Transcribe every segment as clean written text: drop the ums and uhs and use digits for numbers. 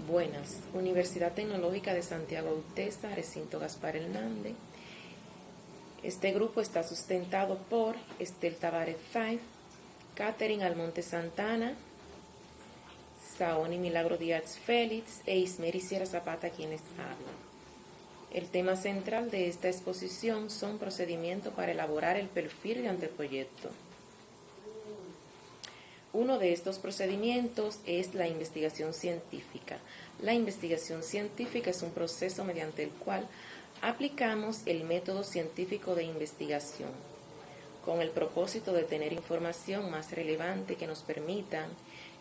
Buenas, Universidad Tecnológica de Santiago Autesa, Recinto Gaspar Hernández. Este grupo está sustentado por Estel Tavares Five, Catherine Almonte Santana, Saoni Milagro Díaz Félix e Ismeri Sierra Zapata, quienes hablan. El tema central de esta exposición son procedimientos para elaborar el perfil de anteproyecto. Uno de estos procedimientos es la investigación científica. La investigación científica es un proceso mediante el cual aplicamos el método científico de investigación con el propósito de tener información más relevante que nos permita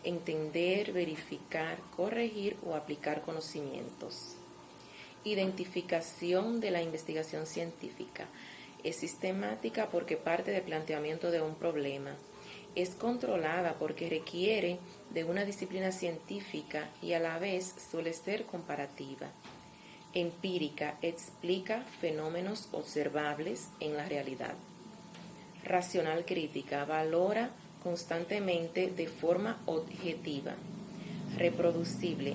entender, verificar, corregir o aplicar conocimientos. Identificación de la investigación científica. Es sistemática porque parte del planteamiento de un problema. Es controlada porque requiere de una disciplina científica y a la vez suele ser comparativa. Empírica, explica fenómenos observables en la realidad. Racional crítica, valora constantemente de forma objetiva. Reproducible,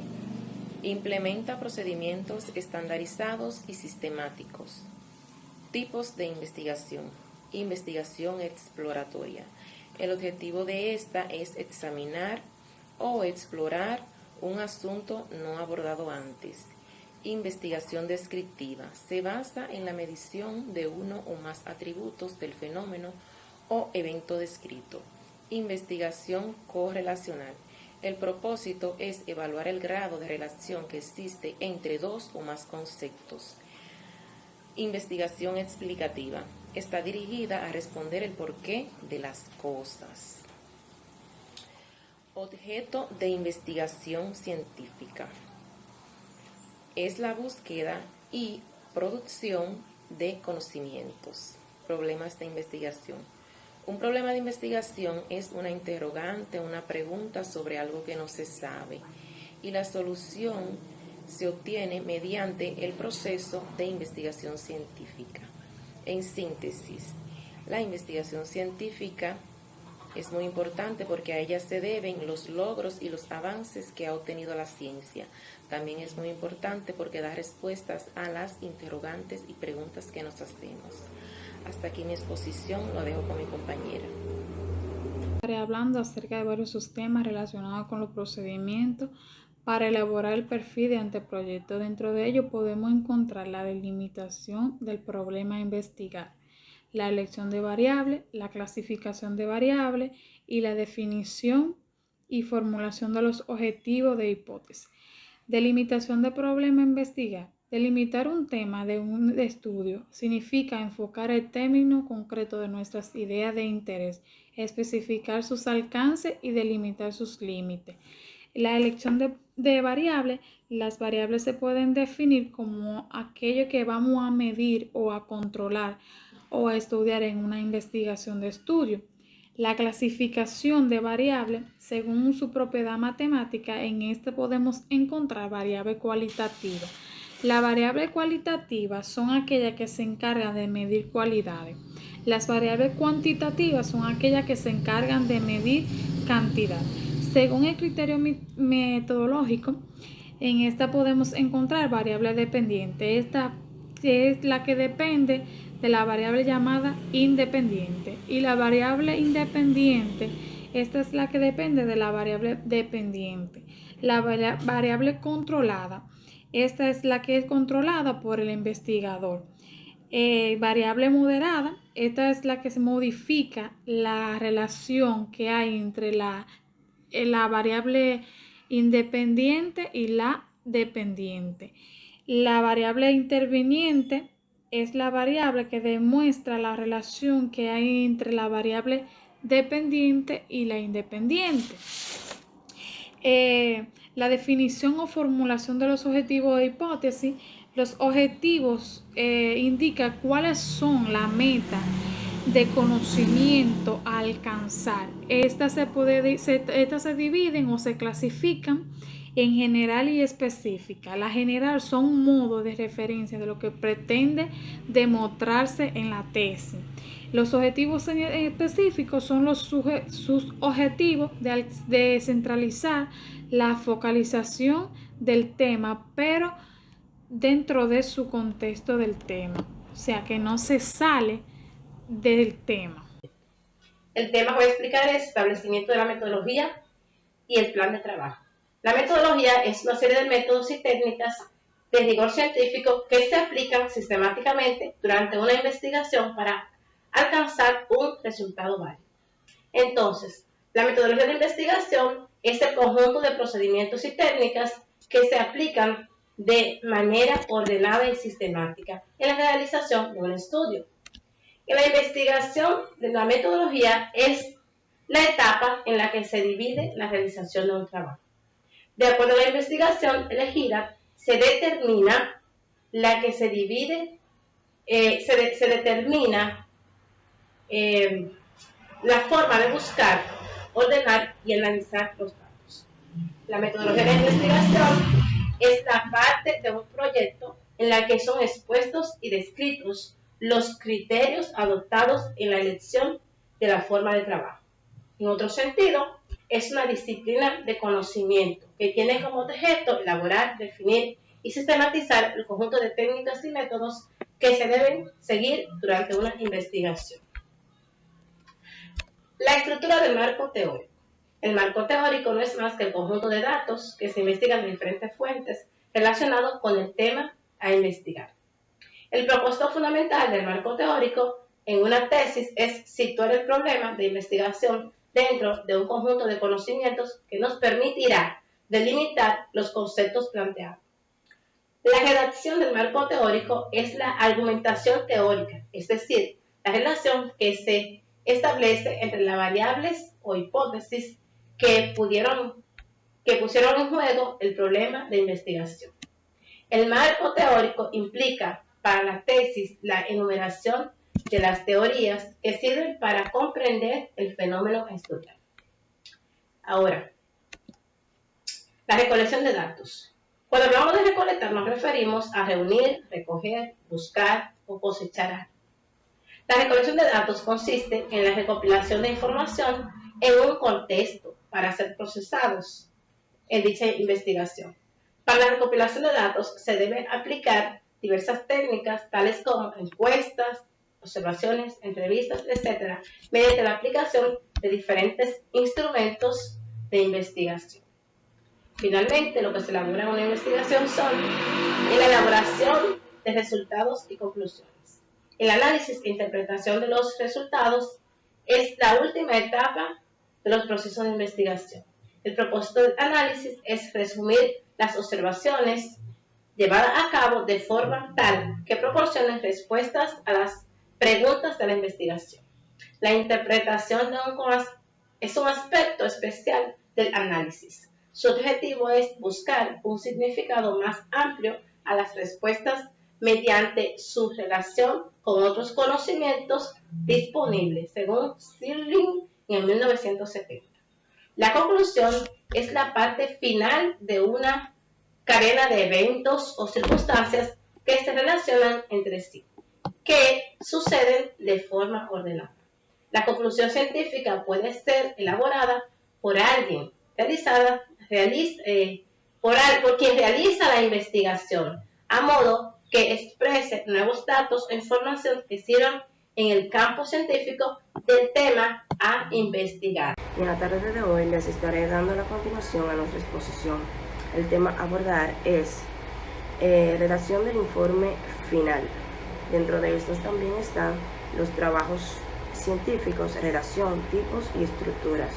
implementa procedimientos estandarizados y sistemáticos. Tipos de investigación. Investigación exploratoria. El objetivo de esta es examinar o explorar un asunto no abordado antes. Investigación descriptiva. Se basa en la medición de uno o más atributos del fenómeno o evento descrito. Investigación correlacional. El propósito es evaluar el grado de relación que existe entre dos o más conceptos. Investigación explicativa. Está dirigida a responder el porqué de las cosas. Objeto de investigación científica. Es la búsqueda y producción de conocimientos. Problemas de investigación. Un problema de investigación es una interrogante, una pregunta sobre algo que no se sabe, y la solución se obtiene mediante el proceso de investigación científica. En síntesis, la investigación científica es muy importante porque a ella se deben los logros y los avances que ha obtenido la ciencia. También es muy importante porque da respuestas a las interrogantes y preguntas que nos hacemos. Hasta aquí mi exposición, lo dejo con mi compañera. Estaré hablando acerca de varios temas relacionados con los procedimientos para elaborar el perfil de anteproyecto. Dentro de ello podemos encontrar la delimitación del problema a investigar, la elección de variables, la clasificación de variables y la definición y formulación de los objetivos de hipótesis. Delimitación de problema a investigar. Delimitar un tema de un estudio significa enfocar el término concreto de nuestras ideas de interés, especificar sus alcances y delimitar sus límites. La elección de variables. Las variables se pueden definir como aquello que vamos a medir o a controlar o a estudiar en una investigación de estudio. La clasificación de variables, según su propiedad matemática, en este podemos encontrar variables cualitativas. Las variables cualitativas son aquellas que se encargan de medir cualidades. Las variables cuantitativas son aquellas que se encargan de medir cantidad. Según el criterio metodológico, en esta podemos encontrar variable dependiente. Esta es la que depende de la variable llamada independiente. Y la variable independiente, esta es la que depende de la variable dependiente. La variable controlada, esta es la que es controlada por el investigador. Variable moderada, esta es la que se modifica la relación que hay entre la variable independiente y la dependiente. La variable interviniente es la variable que demuestra la relación que hay entre la variable dependiente y la independiente. La definición o formulación de los objetivos de hipótesis. Los objetivos indican cuáles son las metas de conocimiento a alcanzar. Estas se dividen o se clasifican en general y específica. La general son un modo de referencia de lo que pretende demostrarse en la tesis. Los objetivos específicos son sus objetivos de centralizar la focalización del tema, pero dentro de su contexto del tema, o sea que no se sale del tema. El tema que voy a explicar es establecimiento de la metodología y el plan de trabajo. La metodología es una serie de métodos y técnicas de rigor científico que se aplican sistemáticamente durante una investigación para alcanzar un resultado válido. Entonces, la metodología de investigación es el conjunto de procedimientos y técnicas que se aplican de manera ordenada y sistemática en la realización de un estudio. En la investigación de la metodología es la etapa en la que se divide la realización de un trabajo. De acuerdo a la investigación elegida, se determina la que se divide, se determina la forma de buscar, ordenar y analizar los datos. La metodología de investigación es la parte de un proyecto en la que son expuestos y descritos los criterios adoptados en la elección de la forma de trabajo. En otro sentido, es una disciplina de conocimiento que tiene como objeto elaborar, definir y sistematizar el conjunto de técnicas y métodos que se deben seguir durante una investigación. La estructura del marco teórico. El marco teórico no es más que el conjunto de datos que se investigan de diferentes fuentes relacionados con el tema a investigar. El propósito fundamental del marco teórico en una tesis es situar el problema de investigación dentro de un conjunto de conocimientos que nos permitirá delimitar los conceptos planteados. La redacción del marco teórico es la argumentación teórica, es decir, la relación que se establece entre las variables o hipótesis que pusieron en juego el problema de investigación. El marco teórico implica para la tesis la enumeración de las teorías que sirven para comprender el fenómeno a estudiar. Ahora, la recolección de datos. Cuando hablamos de recolectar nos referimos a reunir, recoger, buscar o cosechar algo. La recolección de datos consiste en la recopilación de información en un contexto para ser procesados en dicha investigación. Para la recopilación de datos se deben aplicar diversas técnicas tales como encuestas, observaciones, entrevistas, etc., mediante la aplicación de diferentes instrumentos de investigación. Finalmente, lo que se elabora en una investigación son la elaboración de resultados y conclusiones. El análisis e interpretación de los resultados es la última etapa de los procesos de investigación. El propósito del análisis es resumir las observaciones llevadas a cabo de forma tal que proporcionen respuestas a las preguntas de la investigación. La interpretación es un aspecto especial del análisis. Su objetivo es buscar un significado más amplio a las respuestas mediante su relación con otros conocimientos disponibles, según Stirling en 1970. La conclusión es la parte final de una cadena de eventos o circunstancias que se relacionan entre sí, que suceden de forma ordenada. La conclusión científica puede ser elaborada por alguien, por quien realiza la investigación, a modo que exprese nuevos datos o información que sirvan en el campo científico del tema a investigar. En la tarde de hoy les estaré dando la continuación a nuestra exposición. El tema a abordar es redacción del informe final. Dentro de estos también están los trabajos científicos, redacción, tipos y estructuras.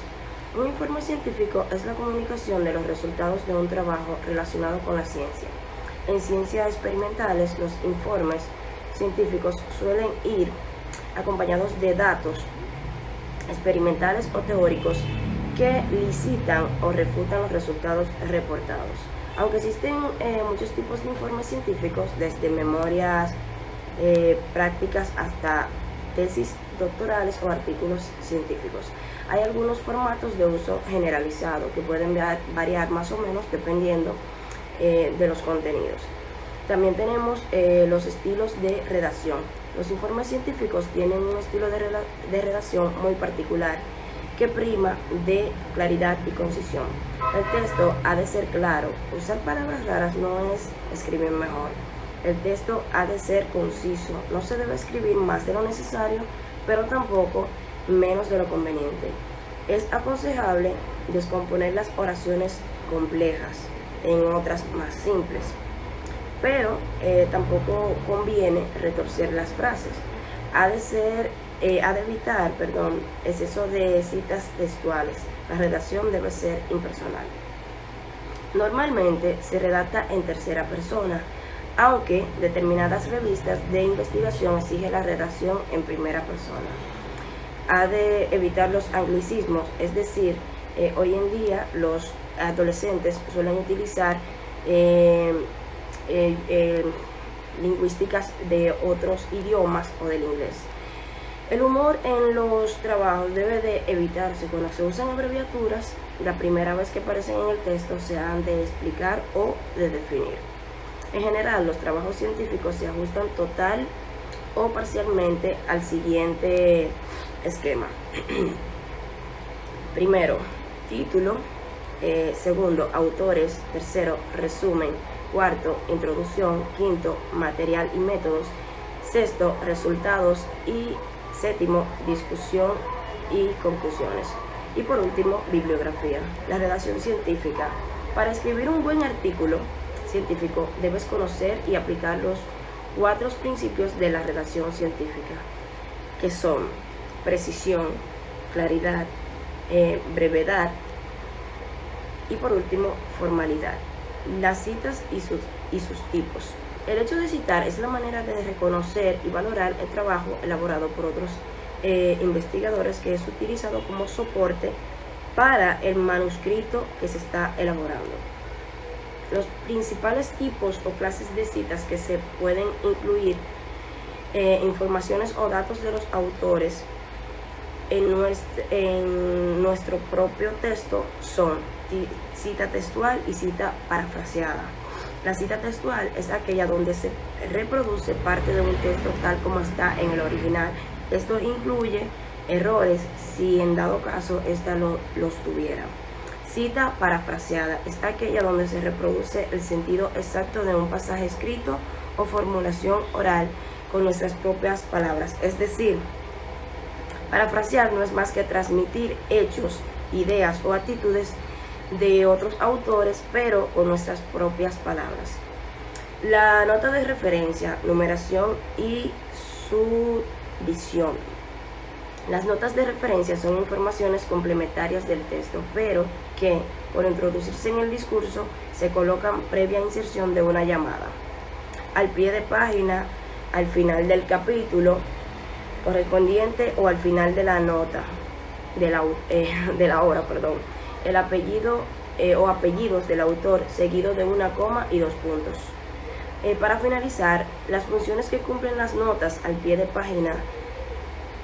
Un informe científico es la comunicación de los resultados de un trabajo relacionado con la ciencia. En ciencias experimentales, los informes científicos suelen ir acompañados de datos experimentales o teóricos que licitan o refutan los resultados reportados. Aunque existen muchos tipos de informes científicos, desde memorias prácticas hasta tesis doctorales o artículos científicos, hay algunos formatos de uso generalizado que pueden variar más o menos dependiendo de los contenidos. También tenemos los estilos de redacción. Los informes científicos tienen un estilo de redacción muy particular que prima de claridad y concisión. El texto ha de ser claro. Usar palabras raras no es escribir mejor. El texto ha de ser conciso. No se debe escribir más de lo necesario, pero tampoco menos de lo conveniente. Es aconsejable descomponer las oraciones complejas en otras más simples, pero tampoco conviene retorcer las frases. Ha de evitar exceso de citas textuales. La redacción debe ser impersonal. Normalmente se redacta en tercera persona, aunque determinadas revistas de investigación exigen la redacción en primera persona. Ha de evitar los anglicismos, es decir, hoy en día los adolescentes suelen utilizar lingüísticas de otros idiomas o del inglés. El humor en los trabajos debe de evitarse. Cuando se usan abreviaturas, la primera vez que aparecen en el texto se han de explicar o de definir. En general, los trabajos científicos se ajustan total o parcialmente al siguiente esquema. Primero, título. Segundo, autores. Tercero, resumen. Cuarto, introducción. Quinto, material y métodos. Sexto, resultados. Y séptimo, discusión y conclusiones. Y por último, bibliografía. La redacción científica. Para escribir un buen artículo científico debes conocer y aplicar los 4 principios de la redacción científica, que son precisión, claridad, brevedad y por último, formalidad. Las citas y sus tipos. El hecho de citar es la manera de reconocer y valorar el trabajo elaborado por otros investigadores, que es utilizado como soporte para el manuscrito que se está elaborando. Los principales tipos o clases de citas que se pueden incluir informaciones o datos de los autores en nuestro propio texto son cita textual y cita parafraseada. La cita textual es aquella donde se reproduce parte de un texto tal como está en el original. Esto incluye errores si en dado caso ésta los tuviera. Cita parafraseada es aquella donde se reproduce el sentido exacto de un pasaje escrito o formulación oral con nuestras propias palabras. Es decir, parafrasear no es más que transmitir hechos, ideas o actitudes de otros autores, pero con nuestras propias palabras. La nota de referencia, numeración y subdivisión. Las notas de referencia son informaciones complementarias del texto, pero que, por introducirse en el discurso, se colocan previa inserción de una llamada. Al pie de página, al final del capítulo correspondiente o al final de la nota, de la obra, el apellido o apellidos del autor, seguido de una coma y 2 puntos. Para finalizar, las funciones que cumplen las notas al pie de página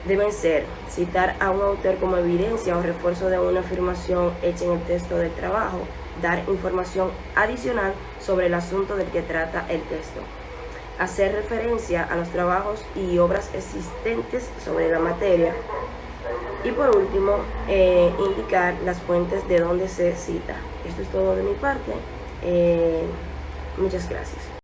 deben ser citar a un autor como evidencia o refuerzo de una afirmación hecha en el texto del trabajo, dar información adicional sobre el asunto del que trata el texto, hacer referencia a los trabajos y obras existentes sobre la materia y por último indicar las fuentes de donde se cita. Esto es todo de mi parte. Muchas gracias.